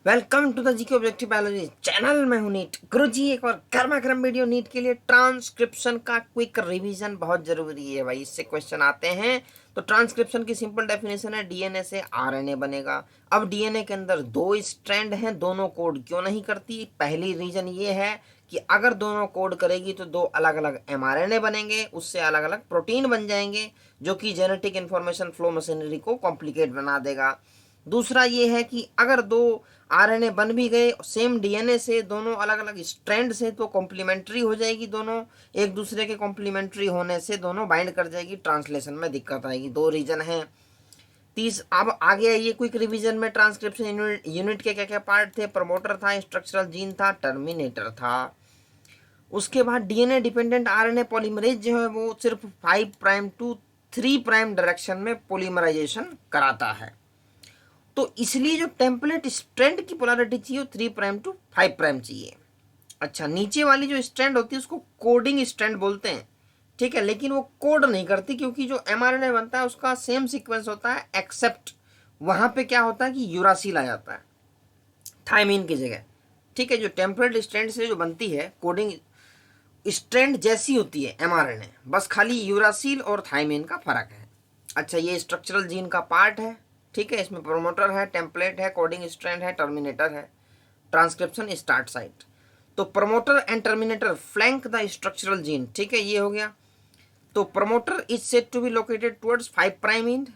Welcome to the GK objective biology channel. मैं हूं NEET गुरुजी। एक और गर्मा गर्म वीडियो नीट के लिए। ट्रांसक्रिप्शन का क्विक रिवीजन बहुत जरूरी है भाई, इससे क्वेश्चन आते हैं। तो ट्रांसक्रिप्शन की सिंपल डेफिनेशन है डीएनए से आरएनए बनेगा। अब डीएनए के अंदर दो स्ट्रैंड हैं, दोनों कोड क्यों नहीं करती? पहली रीजन ये है कि अगर दोनों कोड करेगी तो दो अलग अलग एमआरएनए बनेंगे, उससे अलग अलग प्रोटीन बन जाएंगे, जो कि जेनेटिक इंफॉर्मेशन फ्लो मशीनरी को कॉम्प्लिकेट बना देगा। दूसरा ये है कि अगर दो आरएनए बन भी गए सेम डीएनए से, दोनों अलग अलग स्ट्रैंड से, तो कॉम्प्लीमेंट्री हो जाएगी। दोनों एक दूसरे के कॉम्प्लीमेंट्री होने से दोनों बाइंड कर जाएगी, ट्रांसलेशन में दिक्कत आएगी। दो रीजन है। अब आगे आइए क्विक रिवीजन में। ट्रांसक्रिप्शन यूनिट के क्या क्या पार्ट थे? प्रमोटर था, स्ट्रक्चरल जीन था, टर्मिनेटर था। उसके बाद डीएनए डिपेंडेंट आरएनए पॉलीमरेज जो है वो सिर्फ 5 प्राइम टू 3 प्राइम डायरेक्शन में पॉलीमराइजेशन कराता है। तो इसलिए जो टेम्पलेट स्ट्रैंड की पोलैरिटी चाहिए वो 3 प्राइम टू 5 प्राइम चाहिए। अच्छा, नीचे वाली जो स्ट्रैंड होती है उसको कोडिंग स्ट्रैंड बोलते हैं, ठीक है, लेकिन वो कोड नहीं करती क्योंकि जो एमआरएनए बनता है उसका सेम सीक्वेंस होता है, एक्सेप्ट वहां पे क्या होता है कि यूरासिल आ जाता है थायमीन की जगह। ठीक है, जो टेम्पलेट स्ट्रैंड से जो बनती है कोडिंग स्ट्रैंड जैसी होती है एमआरएनए, बस खाली यूरासिल और थायमीन का फर्क है। अच्छा, ये स्ट्रक्चरल जीन का पार्ट है, ठीक है। इसमें प्रोमोटर है, टेम्पलेट है, कोडिंग स्ट्रैंड है, टर्मिनेटर है, ट्रांसक्रिप्शन स्टार्ट साइट। तो promoter and terminator flank the structural gene, ठीक है, ये हो गया। तो promoter is said to be located towards 5 prime end,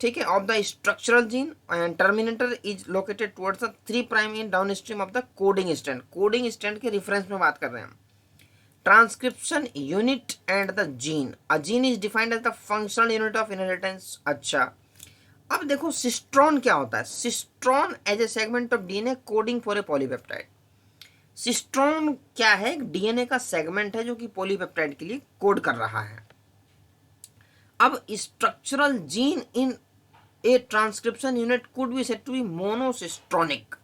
ठीक है, of the structural gene, and terminator is located towards the 3 prime end downstream of the coding strand. Coding strand के reference में बात कर रहे हैं हम। Transcription unit and the gene. A gene is defined as the functional unit of inheritance. अच्छा, अब देखो सिस्ट्रॉन क्या होता है। Cistron as a segment of DNA coding for a polypeptide. Cistron क्या है? डीएनए का सेगमेंट है जो कि पॉलीपेप्टाइड के लिए कोड कर रहा है। अब structural gene in a transcription unit could be said to be monocistronic.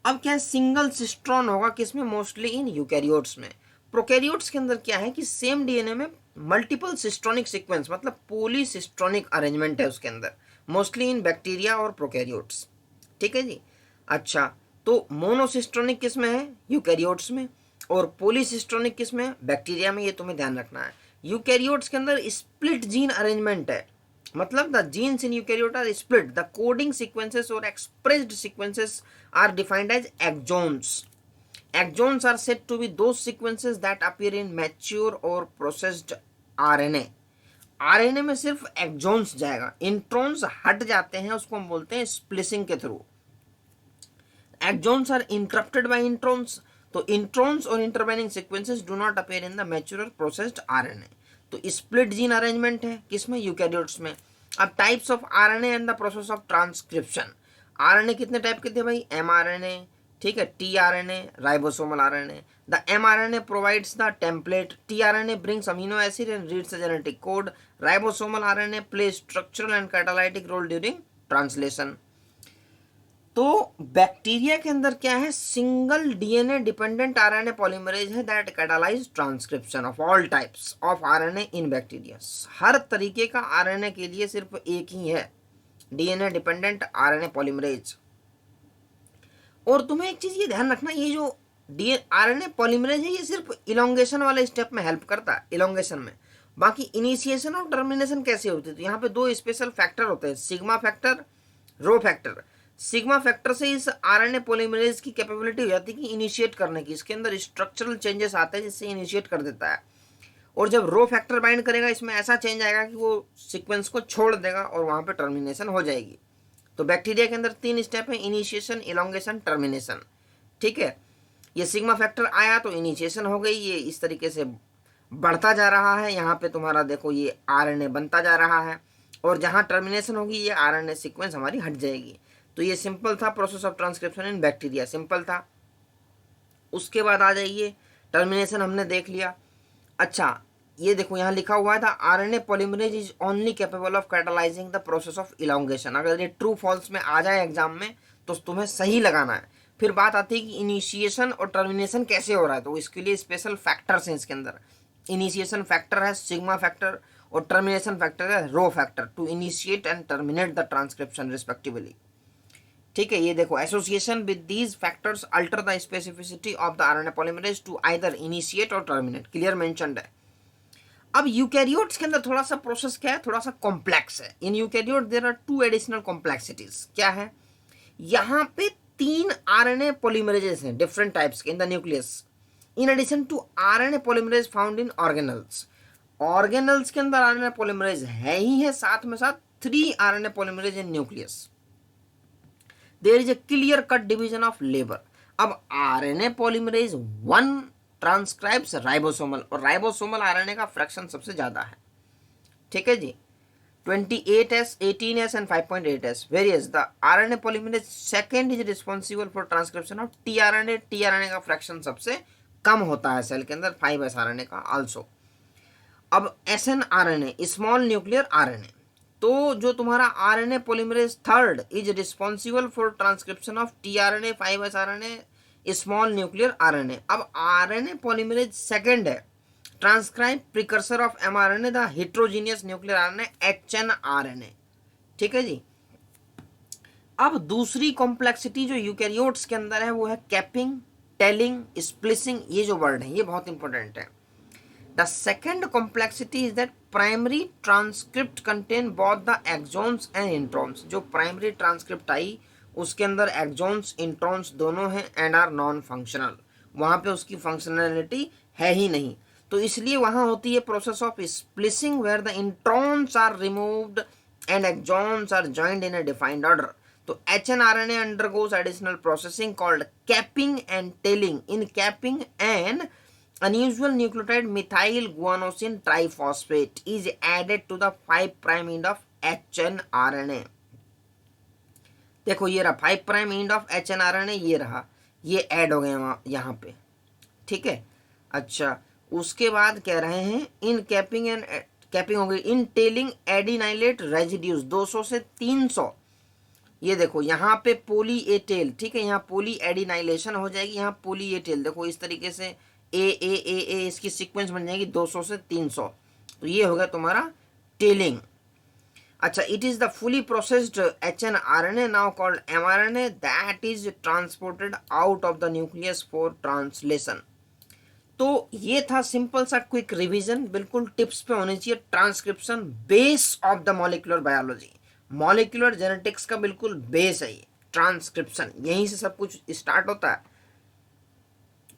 अब क्या है, सिंगल सिस्ट्रॉन होगा किसमें? मोस्टली इन यूकैरियोट्स में। प्रोकैरियोट्स के अंदर क्या है कि सेम डीएनए में मल्टीपल सिस्ट्रॉनिक सीक्वेंस, मतलब पॉलीसिस्ट्रॉनिक अरेंजमेंट है उसके अंदर, मोस्टली इन बैक्टीरिया और प्रोकैरियोट्स, ठीक है जी। अच्छा, तो मोनोसिस्ट्रॉनिक किस में है? यूकैरियोट्स में। और पॉलीसिस्ट्रॉनिक किस में है? बैक्टीरिया में। ये तुम्हें ध्यान रखना है। यूकैरियोट्स के अंदर स्प्लिट जीन अरेंजमेंट है, मतलब the genes in eukaryote are split, the coding sequences और expressed sequences are defined as exons. Exons are said to be those sequences that appear in mature or processed RNA. RNA में सिर्फ exons जाएगा, introns हट जाते हैं, उसको हम बोलते हैं स्प्लिसिंग के through. Exons are interrupted by introns, तो इंट्रॉन्स और intervening sequences do not appear in the mature और प्रोसेस्ड आरएनए। तो स्प्लिट जीन अरेंजमेंट है किसमें? यूकैरियोट्स में। अब types of RNA and the process of transcription. RNA कितने टाइप के थे भाई? एमआरएनए, ठीक है, tRNA, ribosomal RNA. The mRNA provides the template, tRNA brings amino acid and reads the genetic code, ribosomal RNA play structural and catalytic role during translation. तो bacteria के अंदर क्या है? Single DNA dependent RNA polymerase है that catalyse transcription of all types of RNA in bacteria. हर तरीके का RNA के लिए सिर्फ एक ही है डीएनए डिपेंडेंट आरएनए पॉलीमरेज। और तुम्हें एक चीज ये ध्यान रखना, ये जो आरएनए पॉलीमरेज है ये सिर्फ इलोंगेशन वाले स्टेप में हेल्प करता है, इलोंगेशन में। बाकी इनिशिएशन और टर्मिनेशन कैसे होती है? तो यहाँ पे दो स्पेशल फैक्टर होते हैं, sigma factor, rho factor. Sigma factor से इस आरएनए पॉलीमरेज की कैपेबिलिटी हो जाती है कि इनिशिएट करने की, इसके अंदर स्ट्रक्चरल चेंजेस आते हैं जिससे इनिशिएट कर देता है। और जब रो फैक्टर बाइंड करेगा इसमें ऐसा चेंज आएगा कि वो सीक्वेंस को छोड़ देगा और वहां पे टर्मिनेशन हो जाएगी। तो बैक्टीरिया के अंदर 3 स्टेप है, इनिशिएशन, इलोंगेशन, टर्मिनेशन, ठीक है। ये सिग्मा फैक्टर आया तो इनिशिएशन हो गई, ये इस तरीके से बढ़ता जा रहा है, यहाँ पे तुम्हारा देखो ये आरएनए बनता जा रहा है, और जहाँ टर्मिनेशन होगी ये आरएनए सीक्वेंस हमारी हट जाएगी। तो ये सिंपल था process of transcription in bacteria, simple था। उसके बाद आ जाइए, टर्मिनेशन हमने देख लिया। अच्छा, ये देखो यहाँ लिखा हुआ था RNA polymerase is only capable of catalysing the process of elongation. अगर ये ट्रू फॉल्स में आ जाए एग्जाम में तो तुम्हें सही लगाना है। फिर बात आती है कि इनिशिएशन और टर्मिनेशन कैसे हो रहा है, तो इसके लिए स्पेशल फैक्टर्स हैं इसके अंदर। इनिशिएशन फैक्टर है सिग्मा फैक्टर, और टर्मिनेशन फैक्टर है rho factor, to initiate and terminate the transcription respectively, ठीक है, ये देखो, association with these factors alter the specificity of the RNA polymerase to either initiate और टर्मिनेट, क्लियर मेंशन्ड है। अब यूकैरियोट्स के अंदर थोड़ा सा प्रोसेस क्या है, थोड़ा सा कॉम्प्लेक्स है। In eukaryote there are 2 additional complexities. क्या है, यहाँ पे 3 आरएनए पॉलीमरेजेस हैं डिफरेंट टाइप्स के in the nucleus, in addition to RNA polymerase found in organelles. Organelles के अंदर आरएनए पॉलीमरेज है ही है, साथ में साथ 3 RNA polymerase in nucleus. There is a clear cut division of labour. अब आरएनए पॉलीमरेज 1 ट्रांसक्राइब्स राइबोसोमल, और राइबोसोमल आरएनए का फ्रैक्शन सबसे ज्यादा है, ठीक है जी, 28S, 18S and 5.8S. Whereas the RNA polymerase second is responsible for transcription of tRNA. tRNA का फ्रैक्शन सबसे कम होता है सेल के अंदर, 5S RNA का आल्सो। अब SNRNA, स्मॉल न्यूक्लियर आरएनए, तो जो तुम्हारा RNA polymerase third is responsible for transcription of tRNA, 5S RNA, small nuclear RNA. अब आरएनए पॉलीमरेज सेकंड है transcribe precursor of mRNA the heterogeneous nuclear RNA HNRNA, ठीक है जी। अब दूसरी कॉम्प्लेक्सिटी जो यूकैरियोट्स के अंदर है वो है कैपिंग, टेलिंग, स्प्लिसिंग। ये जो वर्ड है ये बहुत इंपॉर्टेंट है। The second complexity is that primary transcript contain both the exons and introns. जो प्राइमरी ट्रांसक्रिप्ट आई उसके अंदर एक्सॉन्स इंट्रॉन्स दोनों हैं एंड आर नॉन फंक्शनल, वहां पे उसकी फंक्शनैलिटी है ही नहीं, तो इसलिए वहां होती है process of splicing where the introns are removed and exons are joined in a defined order. तो HNRNA undergoes additional processing called capping and tailing. In capping, an unusual nucleotide methyl guanosine triphosphate is added to the 5' end of HNRNA. देखो ये रहा 5' end of HNRNA, ये रहा, ये add हो गए यहाँ पे, ठीक है। अच्छा, उसके बाद कह रहे हैं इन कैपिंग एंड कैपिंग हो गई, इन टेलिंग एडिनाइलेट रेजिड्यूज 200 से 300। ये देखो यहाँ पे पोली ए टेल, ठीक है, यहाँ पोली एडिनाइलेशन हो जाएगी, यहाँ पोली ए टेल, देखो इस तरीके से ए इसकी सीक्वेंस बन जाएगी 200 से 300, तो ये होगा तुम्हारा टेलिंग। अच्छा, it is the fully processed HNRNA now called mRNA that is transported out of the nucleus for translation. तो ये था सिंपल सा क्विक रिवीजन, बिल्कुल टिप्स पे होनी चाहिए। Transcription base of the molecular biology, molecular genetics का बिल्कुल बेस है ये ट्रांसक्रिप्शन, यहीं से सब कुछ स्टार्ट होता है।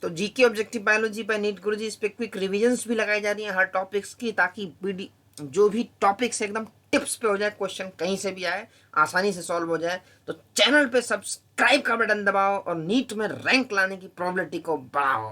तो GK objective biology by NEET Guruji, इस पे क्विक रिविजन्स भी लगाई जा रही हैं हर टॉपिक्स की, ताकि जो भी टॉपिक्स एकदम टिप्स पे हो जाए, क्वेश्चन कहीं से भी आए आसानी से सॉल्व हो जाए। तो चैनल पे सब्सक्राइब का बटन दबाओ और नीट में रैंक लाने की प्रोबेबिलिटी को बढ़ाओ।